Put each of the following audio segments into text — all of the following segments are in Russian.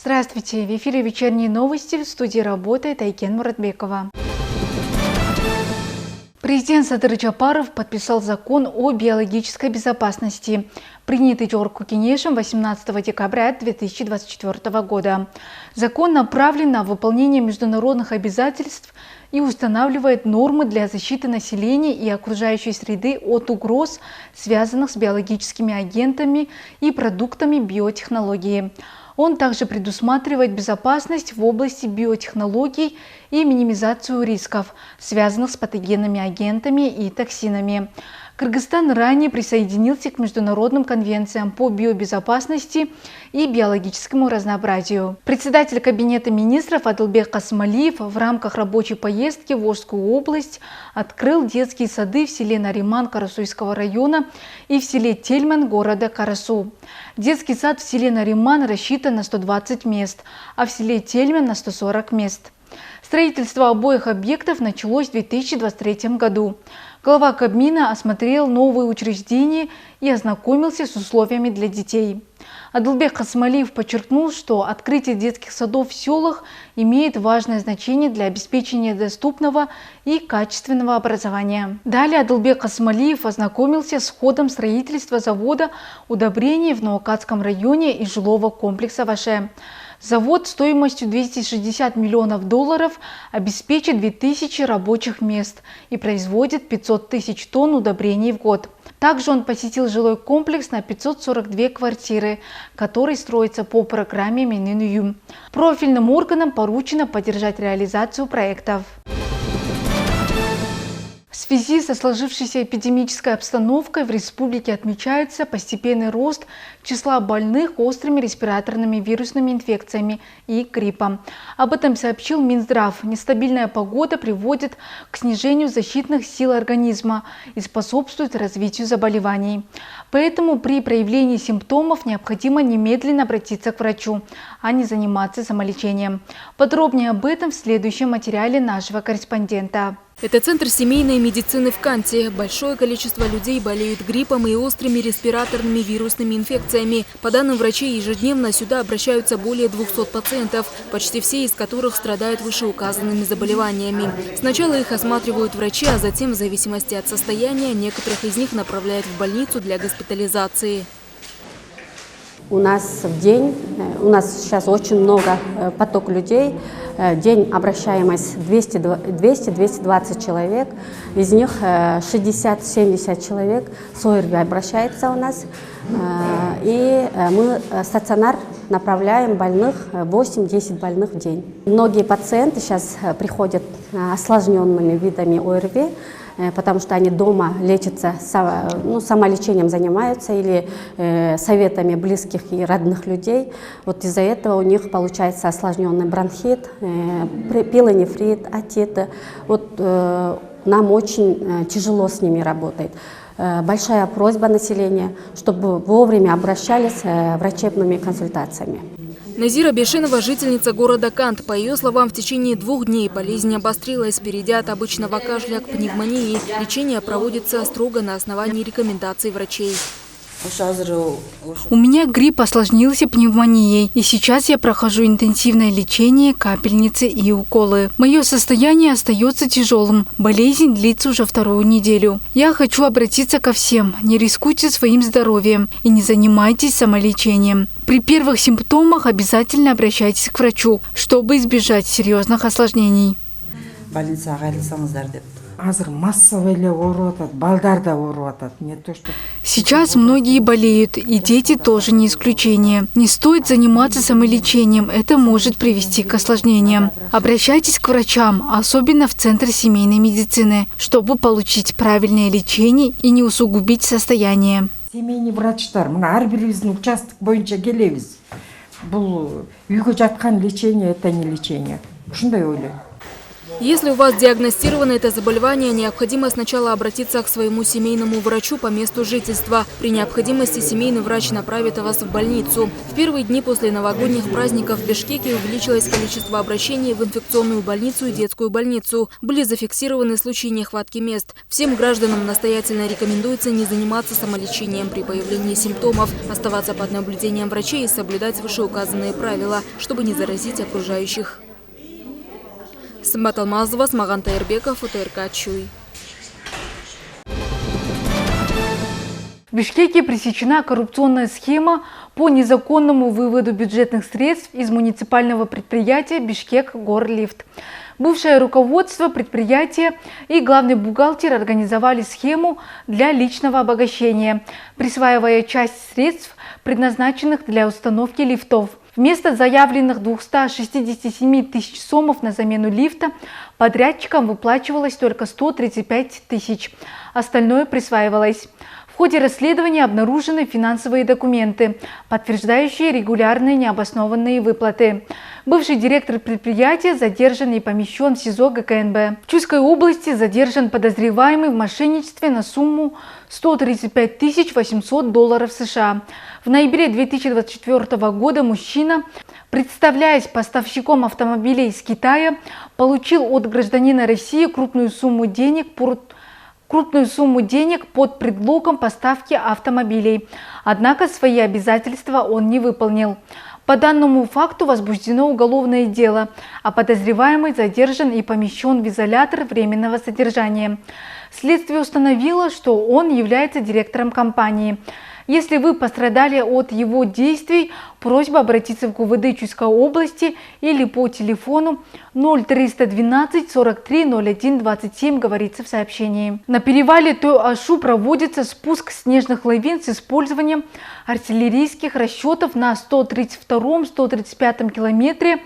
Здравствуйте! В эфире вечерние новости. В студии работает Айкен Муратбекова. Президент Садыр Джапаров подписал закон о биологической безопасности, принятый Жогорку Кеңешем 18 декабря 2024 года. Закон направлен на выполнение международных обязательств и устанавливает нормы для защиты населения и окружающей среды от угроз, связанных с биологическими агентами и продуктами биотехнологии. Он также предусматривает безопасность в области биотехнологий и минимизацию рисков, связанных с патогенными агентами и токсинами. Кыргызстан ранее присоединился к международным конвенциям по биобезопасности и биологическому разнообразию. Председатель Кабинета министров Адылбек Касымалиев в рамках рабочей поездки в Волжскую область открыл детские сады в селе Нариман Карасуйского района и в селе Тельман города Карасу. Детский сад в селе Нариман рассчитан на 120 мест, а в селе Тельман на 140 мест. Строительство обоих объектов началось в 2023 году. Глава Кабмина осмотрел новые учреждения и ознакомился с условиями для детей. Адылбек Касымалиев подчеркнул, что открытие детских садов в селах имеет важное значение для обеспечения доступного и качественного образования. Далее Адылбек Касымалиев ознакомился с ходом строительства завода удобрений в Новокатском районе и жилого комплекса «Ваше». Завод стоимостью $260 миллионов обеспечит 2000 рабочих мест и производит 500 тысяч тонн удобрений в год. Также он посетил жилой комплекс на 542 квартиры, который строится по программе Минюм. Профильным органам поручено поддержать реализацию проектов. В связи со сложившейся эпидемической обстановкой в республике отмечается постепенный рост числа больных острыми респираторными вирусными инфекциями и гриппом. Об этом сообщил Минздрав. Нестабильная погода приводит к снижению защитных сил организма и способствует развитию заболеваний. Поэтому при проявлении симптомов необходимо немедленно обратиться к врачу, а не заниматься самолечением. Подробнее об этом в следующем материале нашего корреспондента. Это центр семейной медицины в Канте. Большое количество людей болеют гриппом и острыми респираторными вирусными инфекциями. По данным врачей, ежедневно сюда обращаются более 200 пациентов, почти все из которых страдают вышеуказанными заболеваниями. Сначала их осматривают врачи, а затем, в зависимости от состояния, некоторых из них направляют в больницу для госпитализации. У нас в день, у нас сейчас очень много поток людей, день обращаемость 200-220 человек, из них 60-70 человек с ОРВИ обращается у нас, и мы стационар направляем больных, 8-10 больных в день. Многие пациенты сейчас приходят осложненными видами ОРВИ, потому что они дома лечатся, самолечением занимаются или советами близких и родных людей. Вот из-за этого у них получается осложненный бронхит, пилонефрит, отит. Вот нам очень тяжело с ними работать. Большая просьба населения, чтобы вовремя обращались врачебными консультациями. Назира Бешенова – жительница города Кант. По ее словам, в течение 2 дней болезнь обострилась, перейдя от обычного кашля к пневмонии. Лечение проводится строго на основании рекомендаций врачей. У меня грипп осложнился пневмонией, и сейчас я прохожу интенсивное лечение, капельницы и уколы. Мое состояние остается тяжелым. Болезнь длится уже 2-ю неделю. Я хочу обратиться ко всем. Не рискуйте своим здоровьем и не занимайтесь самолечением. При первых симптомах обязательно обращайтесь к врачу, чтобы избежать серьезных осложнений. Сейчас многие болеют, и дети тоже не исключение. Не стоит заниматься самолечением, это может привести к осложнениям. Обращайтесь к врачам, особенно в Центр семейной медицины, чтобы получить правильное лечение и не усугубить состояние. Семейный врачтар, ар бирибиздин участок боюнча келебиз. Бул үйгө жаткан лечение, это не лечение. Ушундай ойлойм. Если у вас диагностировано это заболевание, необходимо сначала обратиться к своему семейному врачу по месту жительства. При необходимости семейный врач направит вас в больницу. В первые дни после новогодних праздников в Бишкеке увеличилось количество обращений в инфекционную больницу и детскую больницу. Были зафиксированы случаи нехватки мест. Всем гражданам настоятельно рекомендуется не заниматься самолечением при появлении симптомов, оставаться под наблюдением врачей и соблюдать вышеуказанные правила, чтобы не заразить окружающих. Сымбат Алмазова, Смаган Таирбеков, УТРК Чуй. В Бишкеке пресечена коррупционная схема по незаконному выводу бюджетных средств из муниципального предприятия «Бишкек-Горлифт». Бывшее руководство предприятия и главный бухгалтер организовали схему для личного обогащения, присваивая часть средств, предназначенных для установки лифтов. Вместо заявленных 267 тысяч сомов на замену лифта подрядчикам выплачивалось только 135 тысяч. Остальное присваивалось. В ходе расследования обнаружены финансовые документы, подтверждающие регулярные необоснованные выплаты. Бывший директор предприятия задержан и помещен в СИЗО ГКНБ. В Чуйской области задержан подозреваемый в мошенничестве на сумму $135 800 США. В ноябре 2024 года мужчина, представляясь поставщиком автомобилей из Китая, получил от гражданина России крупную сумму денег под предлогом поставки автомобилей. Однако свои обязательства он не выполнил. По данному факту возбуждено уголовное дело, а подозреваемый задержан и помещен в изолятор временного содержания. Следствие установило, что он является директором компании. Если вы пострадали от его действий, просьба обратиться в ГУВД Чуйской области или по телефону 0312 43 01 27, говорится в сообщении. На перевале Той-Ашу проводится спуск снежных лавин с использованием артиллерийских расчетов на 132-135 километре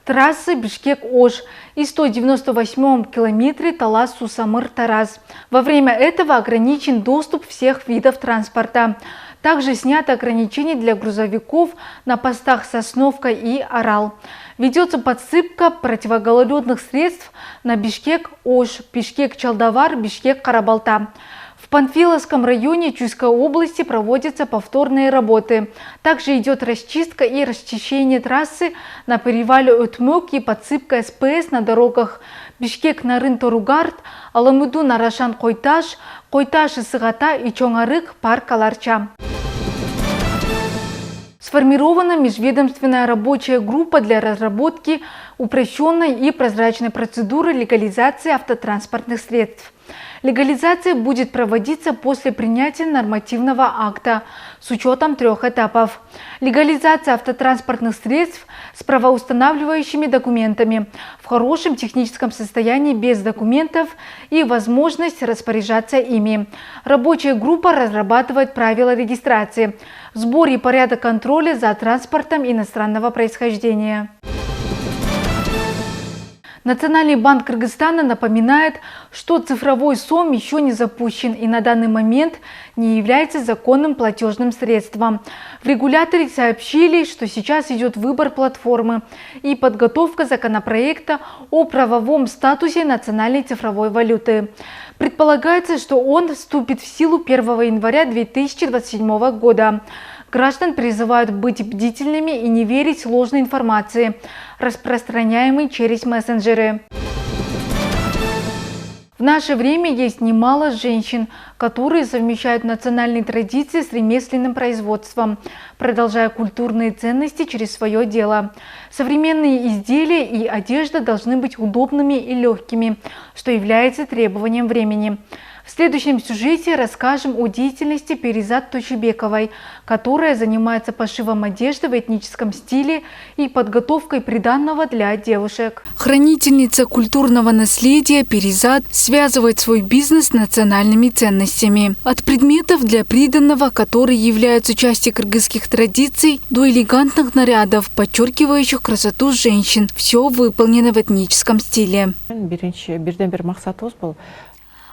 трассы Бишкек-Ош и 198-м километре Талас-Сусамыр-Тараз. Во время этого ограничен доступ всех видов транспорта. Также снято ограничение для грузовиков на постах Сосновка и Орал. Ведется подсыпка противогололедных средств на Бишкек-Ош, Бишкек-Чалдавар, Бишкек-Карабалта. В Панфиловском районе Чуйской области проводятся повторные работы. Также идет расчистка и расчищение трассы на перевале Өтмөк и подсыпка СПС на дорогах Бишкек-Нарын-Торугард, Аламыду-Нарашан-Койташ, Койташ-Исыгата и Чоңарык, парк Аларча. Сформирована межведомственная рабочая группа для разработки упрощенной и прозрачной процедуры легализации автотранспортных средств. Легализация будет проводиться после принятия нормативного акта с учетом 3 этапов. Легализация автотранспортных средств с правоустанавливающими документами в хорошем техническом состоянии без документов и возможность распоряжаться ими. Рабочая группа разрабатывает правила регистрации, сбор и порядок контроля за транспортом иностранного происхождения. Национальный банк Кыргызстана напоминает, что цифровой сом еще не запущен и на данный момент не является законным платежным средством. В регуляторе сообщили, что сейчас идет выбор платформы и подготовка законопроекта о правовом статусе национальной цифровой валюты. Предполагается, что он вступит в силу 1 января 2027 года. Граждан призывают быть бдительными и не верить ложной информации, распространяемой через мессенджеры. В наше время есть немало женщин, которые совмещают национальные традиции с ремесленным производством, продолжая культурные ценности через свое дело. Современные изделия и одежда должны быть удобными и легкими, что является требованием времени. В следующем сюжете расскажем о деятельности Перизат Тойчебековой, которая занимается пошивом одежды в этническом стиле и подготовкой приданного для девушек. Хранительница культурного наследия Перизат связывает свой бизнес с национальными ценностями. От предметов для приданного, которые являются частью кыргызских традиций, до элегантных нарядов, подчеркивающих красоту женщин. Все выполнено в этническом стиле.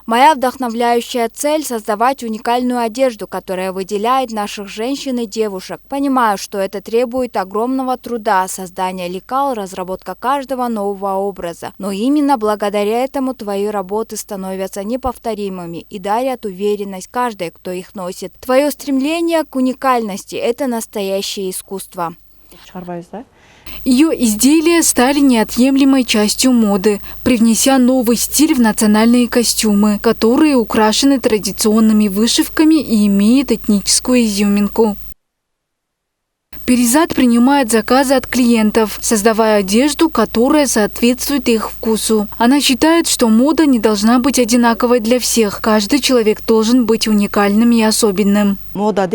Моя вдохновляющая цель – создавать уникальную одежду, которая выделяет наших женщин и девушек. Понимаю, что это требует огромного труда, создания лекал, разработка каждого нового образа. Но именно благодаря этому твои работы становятся неповторимыми и дарят уверенность каждой, кто их носит. Твое стремление к уникальности – это настоящее искусство. Ее изделия стали неотъемлемой частью моды, привнеся новый стиль в национальные костюмы, которые украшены традиционными вышивками и имеют этническую изюминку. Перизат принимает заказы от клиентов, создавая одежду, которая соответствует их вкусу. Она считает, что мода не должна быть одинаковой для всех. Каждый человек должен быть уникальным и особенным. Мода –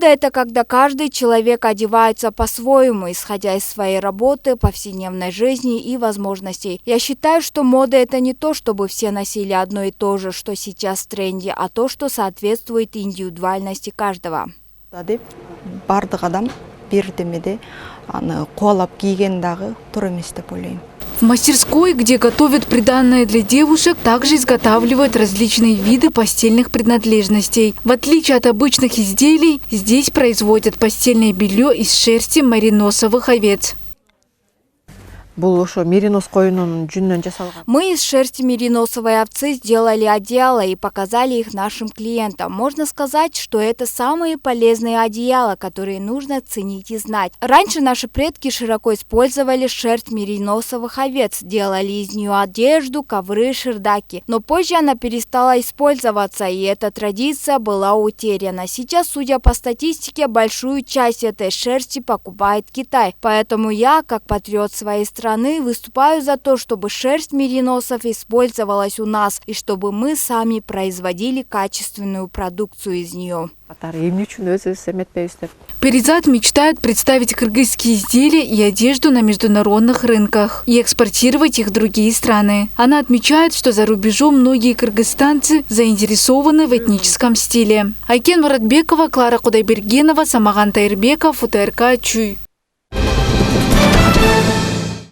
это когда каждый человек одевается по-своему, исходя из своей работы, повседневной жизни и возможностей. Я считаю, что мода – это не то, чтобы все носили одно и то же, что сейчас в тренде, а то, что соответствует индивидуальности каждого. В мастерской, где готовят приданное для девушек, также изготавливают различные виды постельных принадлежностей. В отличие от обычных изделий, здесь производят постельное белье из шерсти мериносовых овец. Мы из шерсти мериносовой овцы сделали одеяла и показали их нашим клиентам. Можно сказать, что это самые полезные одеяла, которые нужно ценить и знать. Раньше наши предки широко использовали шерсть мериносовых овец, делали из нее одежду, ковры, шердаки. Но позже она перестала использоваться, и эта традиция была утеряна. Сейчас, судя по статистике, большую часть этой шерсти покупает Китай. Поэтому я, как патриот своей страны, выступаю за то, чтобы шерсть мериносов использовалась у нас и чтобы мы сами производили качественную продукцию из нее. Перизат мечтает представить кыргызские изделия и одежду на международных рынках и экспортировать их в другие страны. Она отмечает, что за рубежом многие кыргызстанцы заинтересованы в этническом стиле. Айкен Муратбекова, Клара Кудайбергенова, Самаган Тайырбеков, УТРК Чуй.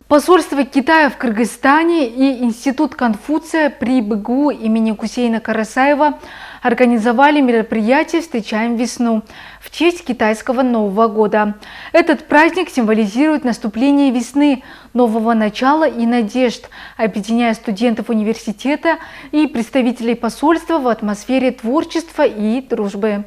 Посольство Китая в Кыргызстане и Институт Конфуция при БГУ имени Гусейна Карасаева организовали мероприятие «Встречаем весну» в честь китайского Нового года. Этот праздник символизирует наступление весны, нового начала и надежд, объединяя студентов университета и представителей посольства в атмосфере творчества и дружбы.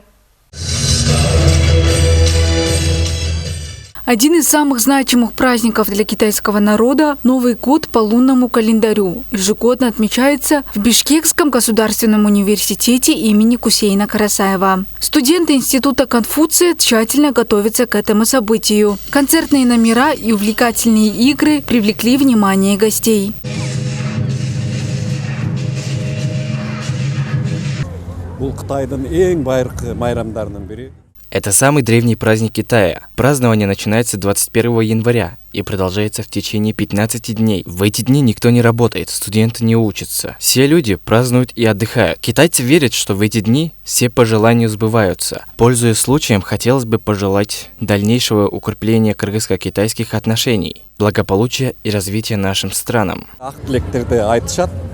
Один из самых значимых праздников для китайского народа – Новый год по лунному календарю. Ежегодно отмечается в Бишкекском государственном университете имени Гусейна Карасаева. Студенты Института Конфуция тщательно готовятся к этому событию. Концертные номера и увлекательные игры привлекли внимание гостей. Это самый древний праздник Китая. Празднование начинается 21 января и продолжается в течение 15 дней. В эти дни никто не работает, студенты не учатся. Все люди празднуют и отдыхают. Китайцы верят, что в эти дни все по желанию сбываются. Пользуясь случаем, хотелось бы пожелать дальнейшего укрепления кыргызско-китайских отношений, благополучия и развития нашим странам.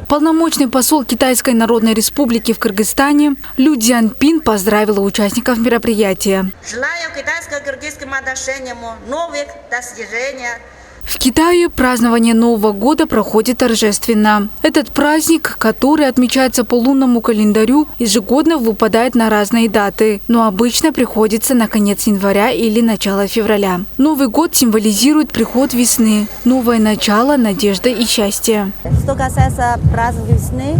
Полномочный посол Китайской Народной Республики в Кыргызстане Лю Дзянпин поздравила участников мероприятия. Желаю китайско-кыргызским отношениям новых достижений. В Китае празднование Нового года проходит торжественно. Этот праздник, который отмечается по лунному календарю, ежегодно выпадает на разные даты, но обычно приходится на конец января или начало февраля. Новый год символизирует приход весны, новое начало, надежда и счастье. Что касается праздника весны,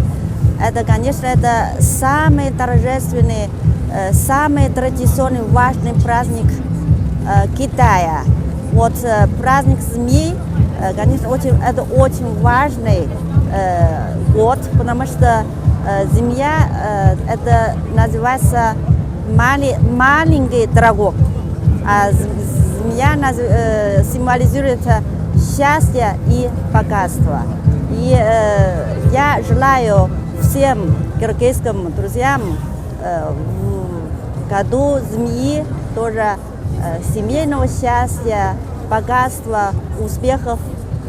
это, конечно, это самый торжественный, самый традиционный, важный праздник Китая. Вот праздник змей, конечно, это очень важный год, потому что змея это называется маленький дракон, а змея символизирует счастье и богатство. И я желаю всем кыргызским друзьям в году змеи тоже семейного счастья, богатства, успехов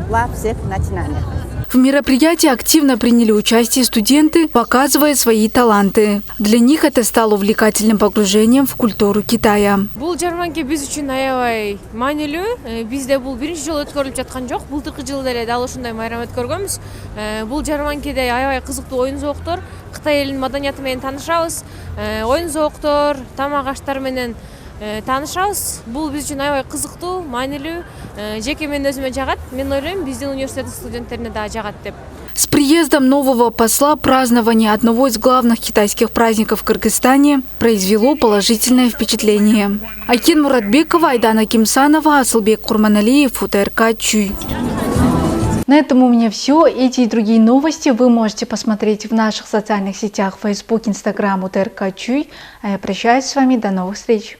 во всех начинаниях. В мероприятии активно приняли участие студенты, показывая свои таланты. Для них это стало увлекательным погружением в культуру Китая. Бул жарманке биз үчүн аябай маанилүү. Бизде бул биринчи жолу өткөрүлүп жаткан жок. Былтыркы жылда эле дал ушундай майрам өткөргөнбүз. Бул жарманкеде аябай кызыктуу оюн зооктор, Кытай элинин маданияты менен таанышабыз. Оюн зооктор, тамак аштар менен таанышабыз. Бул биз үчүн аябай кызыктуу, маанилүү. Жеке мен өзүмө жагат. Мен ойлойм, биздин университеттин студенттерине да жагат деп. С приездом нового посла празднование одного из главных китайских праздников в Кыргызстане произвело положительное впечатление. Айкен Муратбекова, Айдана Кимсанова, Асылбек Курманалиев, УТРК Чуй. На этом у меня все. Эти и другие новости вы можете посмотреть в наших социальных сетях Facebook, Instagram, УТРК Чуй. А я прощаюсь с вами. До новых встреч.